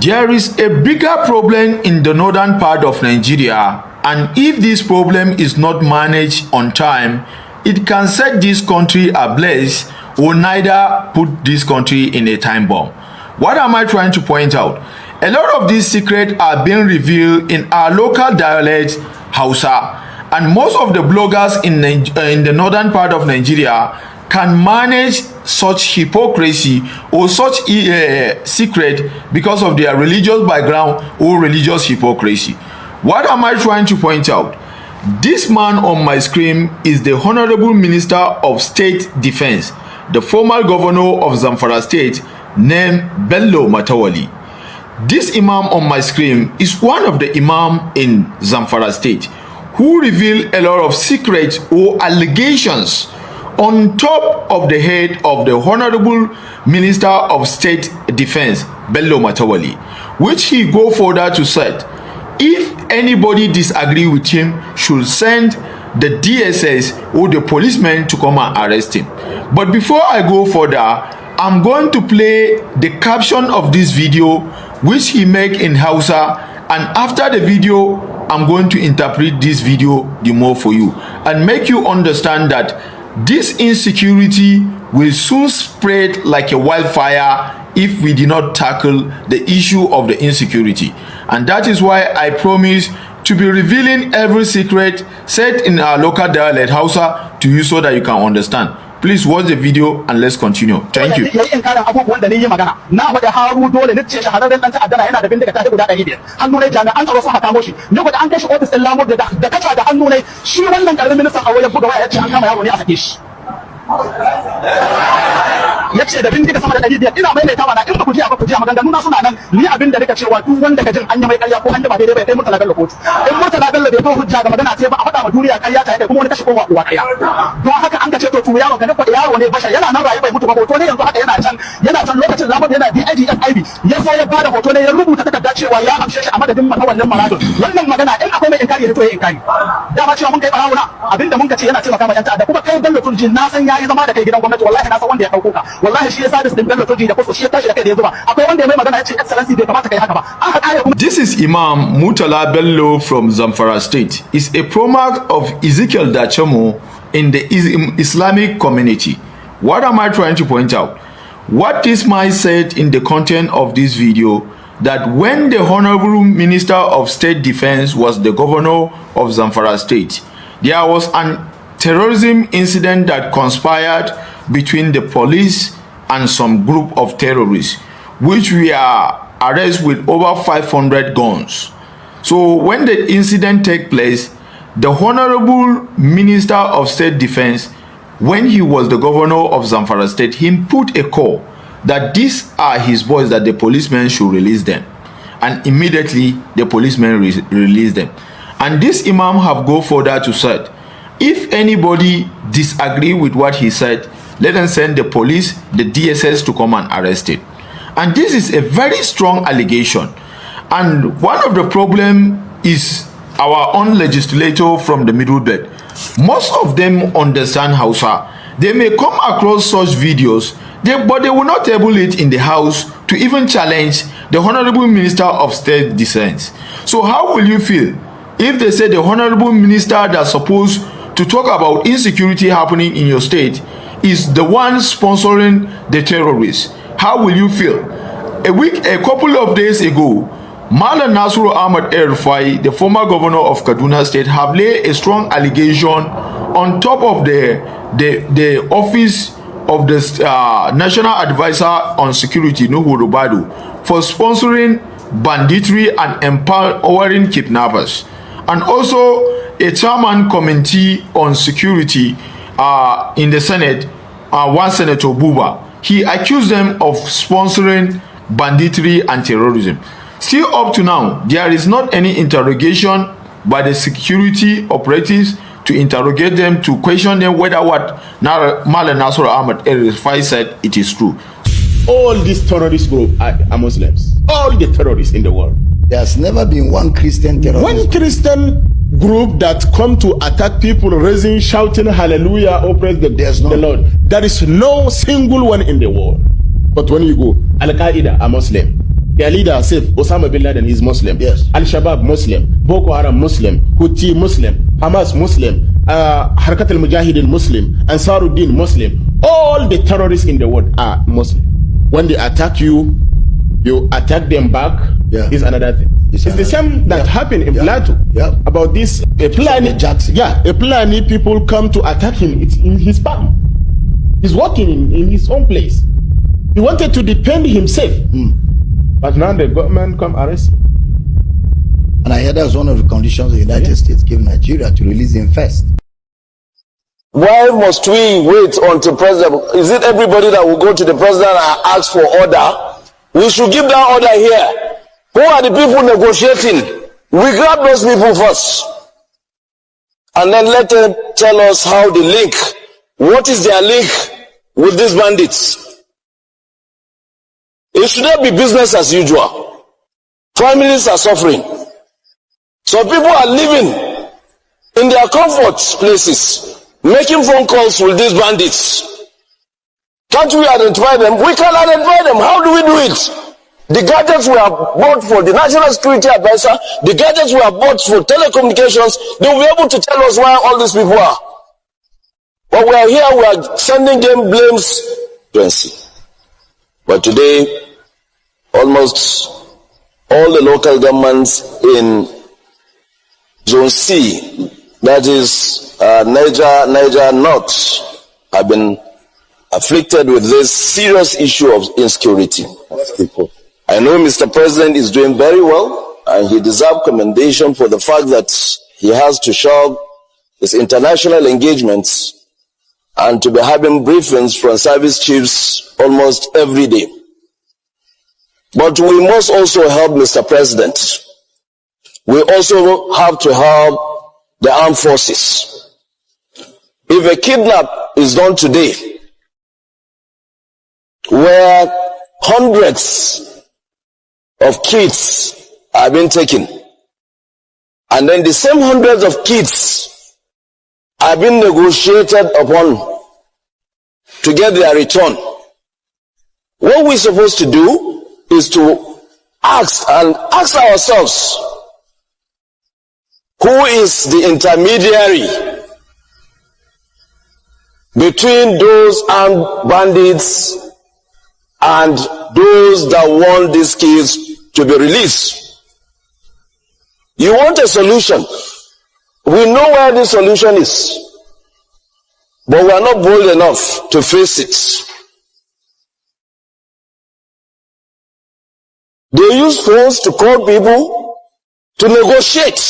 There is a bigger problem in the northern part of Nigeria, and if this problem is not managed on time, it can set this country ablaze or neither put this country in a time bomb. What am I trying to point out? A lot of these secrets are being revealed in our local dialect, Hausa, and most of the bloggers in the northern part of Nigeria can manage such hypocrisy or such secret because of their religious background or religious hypocrisy. What am I trying to point out? This man on my screen is the Honorable Minister of State Defense, the former governor of Zamfara State named Bello Matawali. This imam on my screen is one of the imam in Zamfara State who revealed a lot of secrets or allegations on top of the head of the Honorable Minister of State Defense, Bello Matawali, which he go further to say, if anybody disagree with him, should send the DSS or the policemen to come and arrest him. But before I go further, I'm going to play the caption of this video which he make in Hausa, and after the video, I'm going to interpret this video the more for you and make you understand that this insecurity will soon spread like a wildfire if we do not tackle the issue of the insecurity. And that is why I promise to be revealing every secret said in our local dialect Hausa to you so that you can understand. Please watch the video and let's continue. Thank you. yace da bindiga sama da 500 ina maimaitawa na in ba ku ji ba ku ji maganganu na suna nan ni abin da nika cewa duk wanda ka jin an yi mai ƙarya ko an yi ba daidai bai kai murtala bello kotu in murtala bello bai kawo hujja ga magana ce ba a faɗa ma duniya ƙarya ta kai kuma wani kashi kowa uwa ƙarya don haka an ka ce to yaro ka nufa yaro ne bashar yana nan rayu bai mutu ba hoto ne yanzu haka yana can lokacin zamu yana DIGFIB ya zo ya bada hoto ne ya rubuta takarda cewa ya amshe shi a madadin matawallin maradon wannan magana in akwai mai inkari ne to ya inkari dama cewa mun kai barawuna abinda mun ka ce yana taimaka ma yan ta'adda kuma kai bello turji na san yayi zama da kai gidan gwamnati wallahi na san wanda ya dauko ka wallahi shi yasa da bello turji da kusa shi ya tashi da kai da ya zuba akwai wanda ya mai magana ya ce excellency bai kamata kai haka ba an haɗa kuma. This is Imam Murtala Bello from Zamfara State. Is a promarch of Ezekiel Dachemo in the Islamic community. What am I trying to point out? What this man said in the content of this video, that when the Honorable Minister of State Defense was the governor of Zamfara State, there was an terrorism incident that conspired between the police and some group of terrorists, which were arrested with over 500 guns. So when the incident take place, the Honorable Minister of State Defense, when he was the governor of Zamfara State, he put a call that these are his boys, that the policemen should release them. And immediately the policemen released them. And this Imam have go further to say, if anybody disagree with what he said, let them send the police, the DSS to come and arrest it. And this is a very strong allegation. And one of the problem is our own legislator from the Middle Belt. Most of them understand Hausa. They may come across such videos, but they will not table it in the House to even challenge the Honorable Minister of State Defense. So how will you feel if they say the Honorable Minister that's supposed to talk about insecurity happening in your state is the one sponsoring the terrorists? How will you feel? A couple of days ago, Malam Nasiru Ahmad El-Rufai, the former governor of Kaduna State, have laid a strong allegation on top of the office of the National Advisor on Security, Nuhu Rubadu, for sponsoring banditry and empowering kidnappers. And also a chairman committee on security in the Senate, one Senator Buba. He accused them of sponsoring banditry and terrorism. Still up to now, there is not any interrogation by the security operatives to interrogate them, to question them whether what Malam Nasiru Ahmad El-Rufai said it is true. All these terrorist groups are Muslims. All the terrorists in the world. There's never been one Christian terrorist. One Christian group that come to attack people, raising, shouting hallelujah, or praise the Lord. There is no single one in the world. But when you go, Al-Qaeda are Muslim. Their leader says Osama bin Laden is Muslim. Yes. Al-Shabaab Muslim. Boko Haram Muslim. Houthi Muslim. Hamas Muslim. Harakat al-Mujahideen Muslim. Ansaruddin Muslim. All the terrorists in the world are Muslim. When they attack you, you attack them back. Yeah. Is another thing. It's the same that happened in Plateau. Yeah. About this Fulani Jackson. Yeah, a Fulani people come to attack him. It's in his farm. He's working in his own place. He wanted to defend himself. But now the government come arrest him. And I hear that's one of the conditions the United States gave Nigeria to release him first. Why must we wait until president? Is it everybody that will go to the president and ask for order? We should give that order here. Who are the people negotiating? We grab those people first. And then let them tell us how the link. What is their link with these bandits? It should not be business as usual. Families are suffering. So people are living in their comfort places, making phone calls with these bandits. Can't we identify them? We can identify them. How do we do it? The gadgets we have bought for the National Security Advisor, the gadgets we have bought for telecommunications, they will be able to tell us where all these people are. But we are here, we are sending them blames. But today, almost all the local governments in Zone C, that is Niger North, have been afflicted with this serious issue of insecurity. I know Mr. President is doing very well, and he deserves commendation for the fact that he has to show his international engagements and to be having briefings from service chiefs almost every day. But we must also help Mr. President. We also have to help the armed forces. If a kidnap is done today, where hundreds of kids are being taken, and then the same hundreds of kids are being negotiated upon to get their return, what we're supposed to do is to ask ourselves, who is the intermediary between those armed bandits and those that want these kids to be released? You want a solution. We know where the solution is, but we are not bold enough to face it. They use phones to call people to negotiate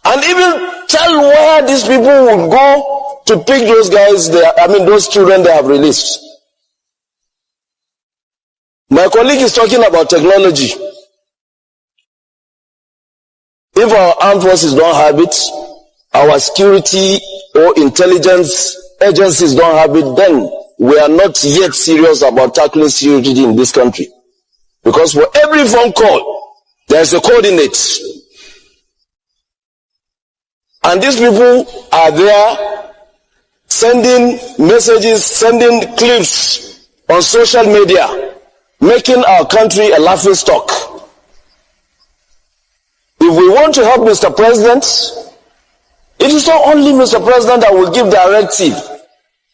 and even tell where these people will go to pick those guys, those children they have released. My colleague is talking about technology. If our armed forces don't have it, our security or intelligence agencies don't have it, then we are not yet serious about tackling security in this country. Because for every phone call, there's a coordinate. And these people are there sending messages, sending clips on social media, making our country a laughing stock. If we want to help Mr. President, it is not only Mr. President that will give directive.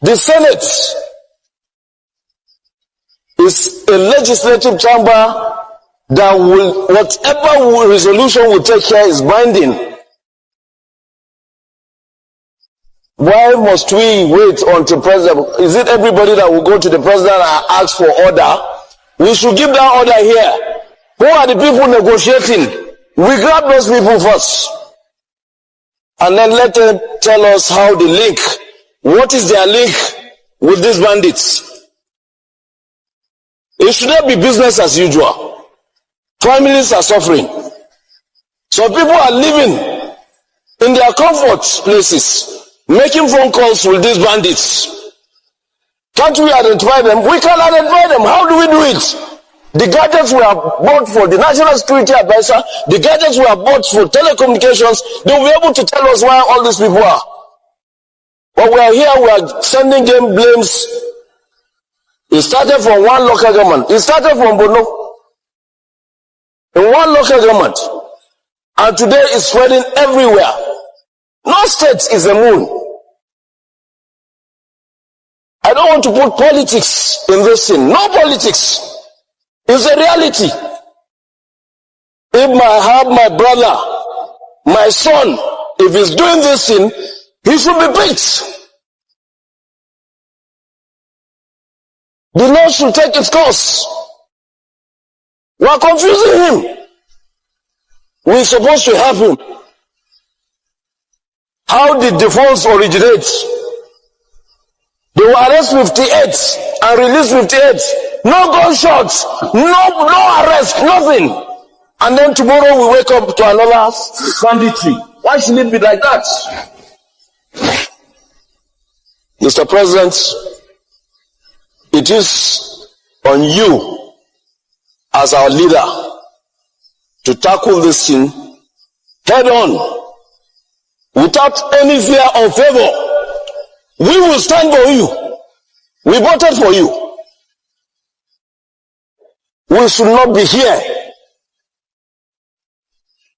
The Senate is a legislative chamber that will, whatever resolution we take here is binding. Why must we wait until president? Is it everybody that will go to the president and ask for order? We should give that order here. Who are the people negotiating? We grab those people first. And then let them tell us how the link. What is their link with these bandits? It should not be business as usual. Families are suffering. So people are living in their comfort places, making phone calls with these bandits. Can't we identify them? We can identify them. How do we do it? The gadgets we have bought for the National Security Advisor, the gadgets we have bought for telecommunications, they will be able to tell us where all these people are. But we are here, we are sending them blames. It started from one local government. It started from Bono. in one local government, and today it's spreading everywhere. No state is a moon. I don't want to put politics in this thing. No politics. It's a reality. If I have my brother, my son, if he's doing this thing, he should be beat. The law should take its course. We are confusing him. We're supposed to help him. How did the falls originate? They will arrest 58 and release 58. No gunshots, no arrest, nothing. And then tomorrow we wake up to another banditry. Why should it be like that? Mr. President, it is on you as our leader to tackle this thing head on without any fear or favor. We will stand for you. We voted for you. We should not be here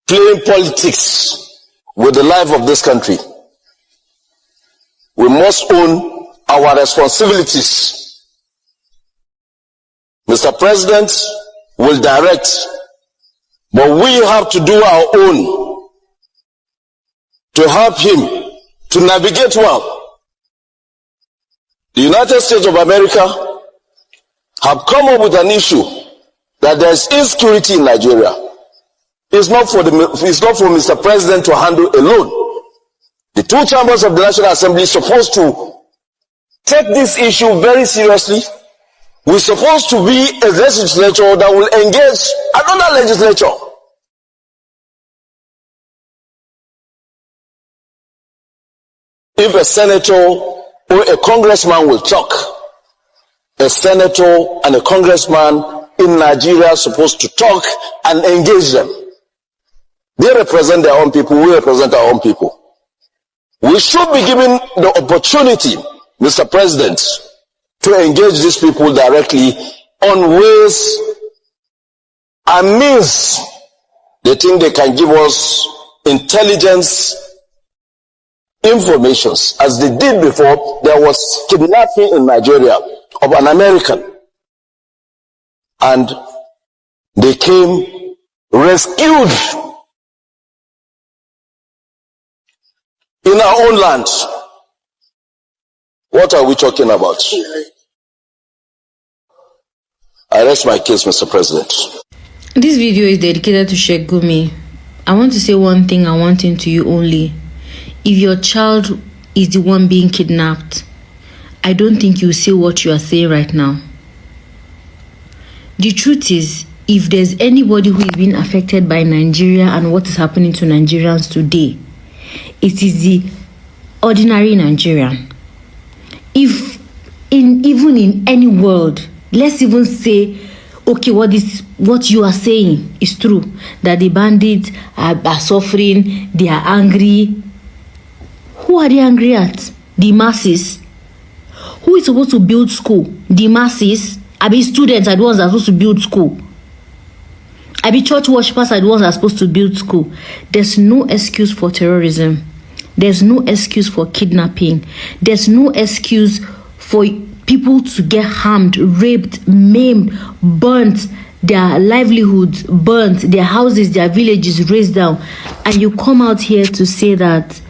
playing politics with the life of this country. We must own our responsibilities. Mr. President will direct, but we have to do our own to help him to navigate well. The United States of America have come up with an issue that there is insecurity in Nigeria. It's not for Mr. President to handle alone. The two chambers of the National Assembly are supposed to take this issue very seriously. We're supposed to be a legislature that will engage another legislature. If a senator or a congressman will talk, a senator and a congressman in Nigeria are supposed to talk and engage them. They represent their own people, we represent our own people. We should be given the opportunity, Mr. President, to engage these people directly on ways and means they think they can give us intelligence informations. As they did before, there was kidnapping in Nigeria of an American, and they came, rescued in our own land. What are we talking about? I rest my case, Mr. President. This video is dedicated to Sheikh Gumi. I want to say one thing and one thing to you only. If your child is the one being kidnapped, I don't think you say what you are saying right now. The truth is, if there's anybody who is being affected by Nigeria and what is happening to Nigerians today, it is the ordinary Nigerian. If even in any world, let's even say, okay, what you are saying is true, that the bandits are suffering, they are angry. Who are they angry at? The masses. Who is supposed to build school? The masses. I be students are the ones that are supposed to build school. I be church worshippers are the ones that are supposed to build school. There's no excuse for terrorism. There's no excuse for kidnapping. There's no excuse for people to get harmed, raped, maimed, burnt, their livelihoods burnt, their houses, their villages razed down. And you come out here to say that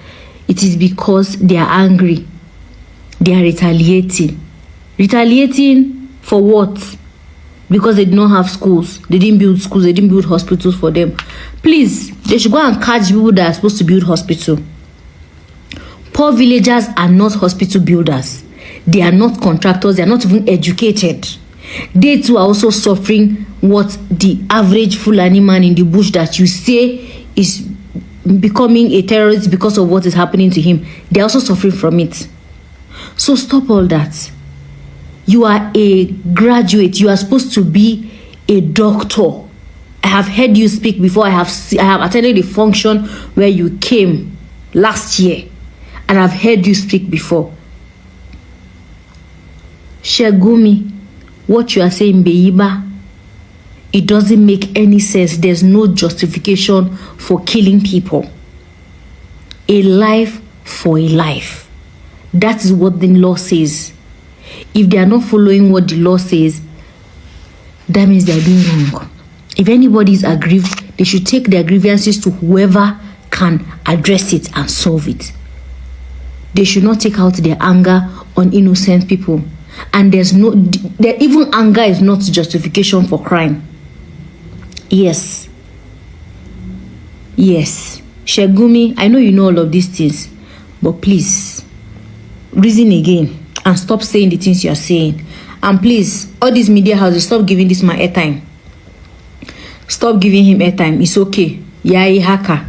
it is because they are angry. They are retaliating. Retaliating for what? Because they did not have schools. They didn't build schools. They didn't build hospitals for them. Please, they should go and catch people that are supposed to build hospital. Poor villagers are not hospital builders. They are not contractors. They are not even educated. They too are also suffering what the average Fulani man in the bush that you say is becoming a terrorist because of what is happening to him. They are also suffering from it. So stop all that. You are a graduate. You are supposed to be a doctor. I have heard you speak before. I have attended a function where you came last year, and I've heard you speak before. Sheikh Gumi, what you are saying, Beiba, It doesn't make any sense. There's no justification for killing people. A life for a life. That is what the law says. If they are not following what the law says, that means they are doing wrong. If anybody is aggrieved, they should take their grievances to whoever can address it and solve it. They should not take out their anger on innocent people. And even anger is not justification for crime. Yes. Shegumi, I know you know all of these things, but please, reason again and stop saying the things you are saying. And please, all these media houses, stop giving this man airtime. Stop giving him airtime. It's okay. Yeah, he hacker.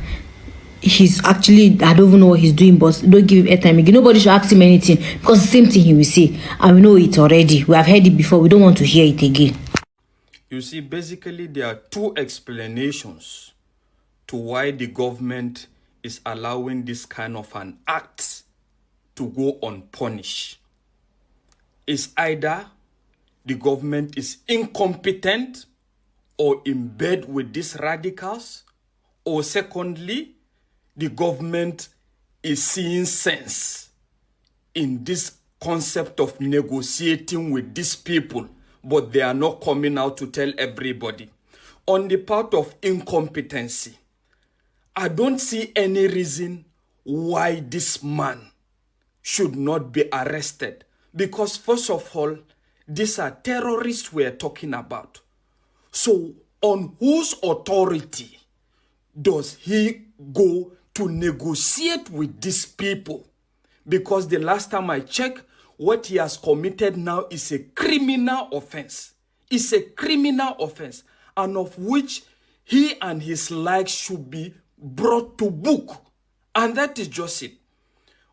He's actually, I don't even know what he's doing, but don't give him airtime again. Nobody should ask him anything, because the same thing he will say. And we know it already. We have heard it before. We don't want to hear it again. You see, basically, there are two explanations to why the government is allowing this kind of an act to go unpunished. It's either the government is incompetent or in bed with these radicals, or secondly, the government is seeing sense in this concept of negotiating with these people, but they are not coming out to tell everybody. On the part of incompetency, I don't see any reason why this man should not be arrested. Because first of all, these are terrorists we are talking about. So on whose authority does he go to negotiate with these people? Because the last time I checked, what he has committed now is a criminal offense. It's a criminal offense, and of which he and his likes should be brought to book. And that is just it.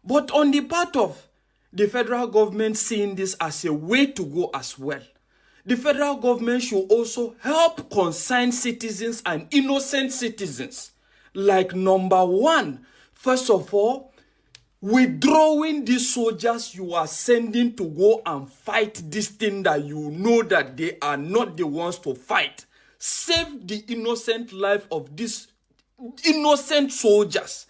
But on the part of the federal government seeing this as a way to go as well, the federal government should also help concerned citizens and innocent citizens. Like number one, first of all, withdrawing these soldiers you are sending to go and fight this thing that you know that they are not the ones to fight. Save the innocent life of these innocent soldiers.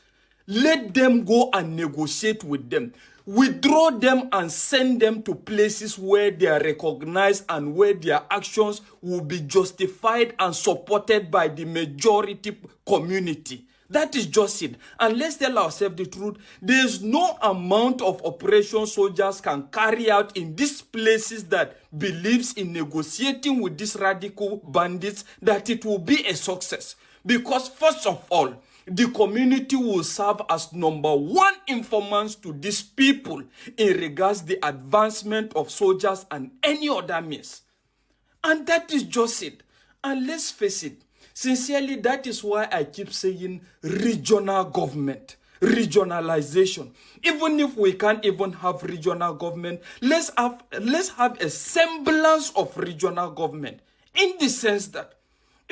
Let them go and negotiate with them. Withdraw them and send them to places where they are recognized and where their actions will be justified and supported by the majority community. That is just it. And let's tell ourselves the truth. There is no amount of operation soldiers can carry out in these places that believes in negotiating with these radical bandits that it will be a success. Because first of all, the community will serve as number one informants to these people in regards the advancement of soldiers and any other means. And that is just it. And let's face it, sincerely, that is why I keep saying regional government, regionalization. Even if we can't even have regional government, let's have a semblance of regional government, in the sense that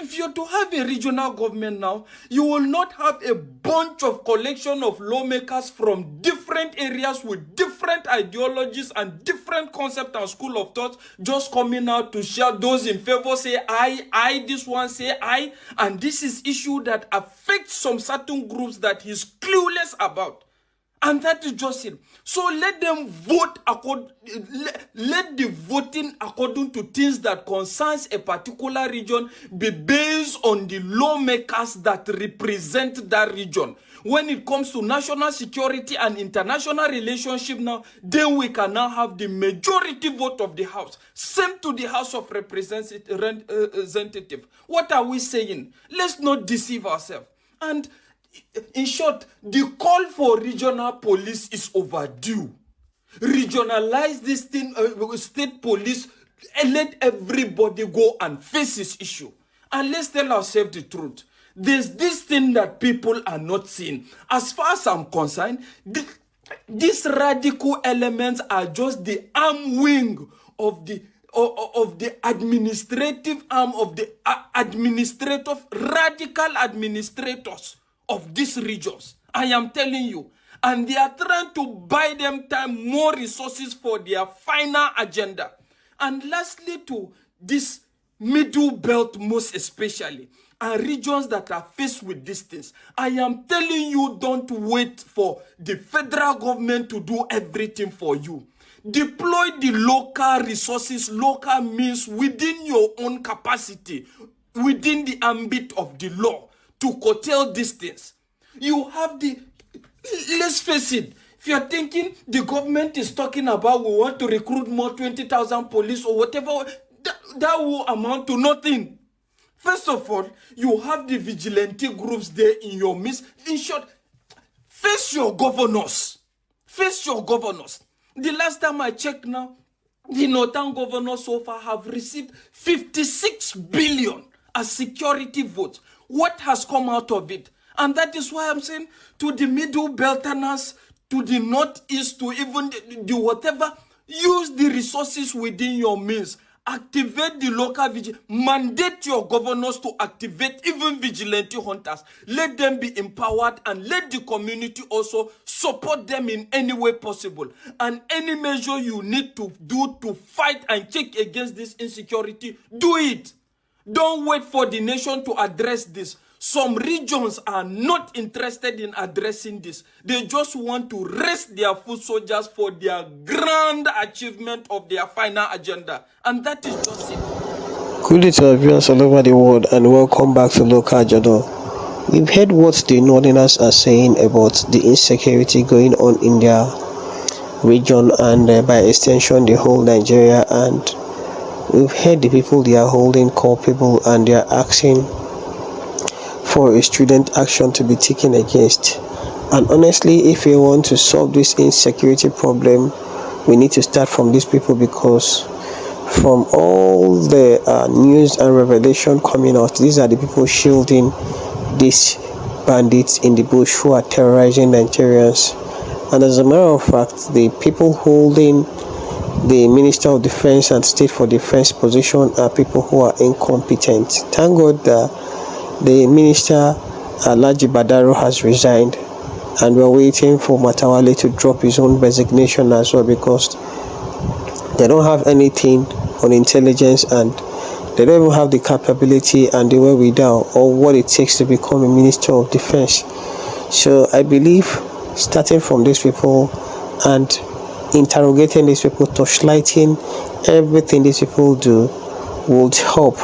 if you're to have a regional government now, you will not have a bunch of collection of lawmakers from different areas with different ideologies and different concepts and school of thought just coming out to share. Those in favor say I, this one say I, and this is issue that affects some certain groups that he's clueless about. And that is just it. So let them vote let the voting according to things that concerns a particular region be based on the lawmakers that represent that region. When it comes to national security and international relationship now, then we can now have the majority vote of the House. Same to the House of Representatives. What are we saying? Let's not deceive ourselves. And in short, the call for regional police is overdue. Regionalize this thing, state police, and let everybody go and face this issue. And let's tell ourselves the truth. There's this thing that people are not seeing. As far as I'm concerned, these radical elements are just the arm wing of the administrative arm of the radical administrators of these regions. I am telling you. And they are trying to buy them time, more resources for their final agenda. And lastly, to this Middle Belt most especially, and regions that are faced with these things. I am telling you, don't wait for the federal government to do everything for you. Deploy the local resources, local means within your own capacity, within the ambit of the law to curtail these things. You have the, let's face it, if you're thinking the government is talking about we want to recruit more 20,000 police or whatever, that will amount to nothing. First of all, you have the vigilante groups there in your midst. In short, face your governors. Face your governors. The last time I checked now, the northern governors so far have received 56 billion as security votes. What has come out of it? And that is why I'm saying to the Middle Belterners, to the Northeast, to even the whatever, use the resources within your means. Activate the local vigilante. Mandate your governors to activate even vigilante hunters. Let them be empowered and let the community also support them in any way possible. And any measure you need to do to fight and check against this insecurity, do it. Don't wait for the nation to address this. Some regions are not interested in addressing this. They just want to rest their foot soldiers for their grand achievement of their final agenda. And that is just it. Good day to our viewers all over the world and welcome back to Local Journal. We've heard what the Northerners are saying about the insecurity going on in their region and by extension the whole Nigeria, and we've heard the people they are holding culpable and they are asking for a student action to be taken against. And honestly, if we want to solve this insecurity problem, we need to start from these people, because from all the news and revelation coming out, these are the people shielding these bandits in the bush who are terrorizing Nigerians. And as a matter of fact, the people holding the Minister of Defense and State for Defense position are people who are incompetent. Thank God that the Minister Alhaji Badaro has resigned, and we're waiting for Matawale to drop his own resignation as well, because they don't have anything on intelligence and they don't even have the capability and the wherewithal or what it takes to become a Minister of Defense. So I believe starting from these people and interrogating these people, torchlighting everything these people do would help,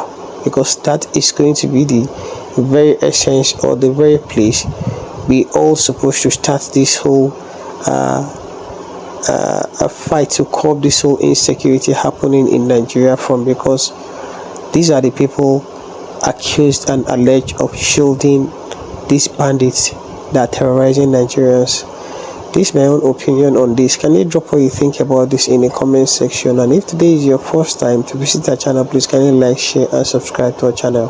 because that is going to be the very essence or the very place we all supposed to start this whole a fight to curb this whole insecurity happening in Nigeria from, because these are the people accused and alleged of shielding these bandits that are terrorizing Nigerians. This is my own opinion on this. Can you drop what you think about this in the comment section? And if today is your first time to visit our channel, please kindly like, share and subscribe to our channel.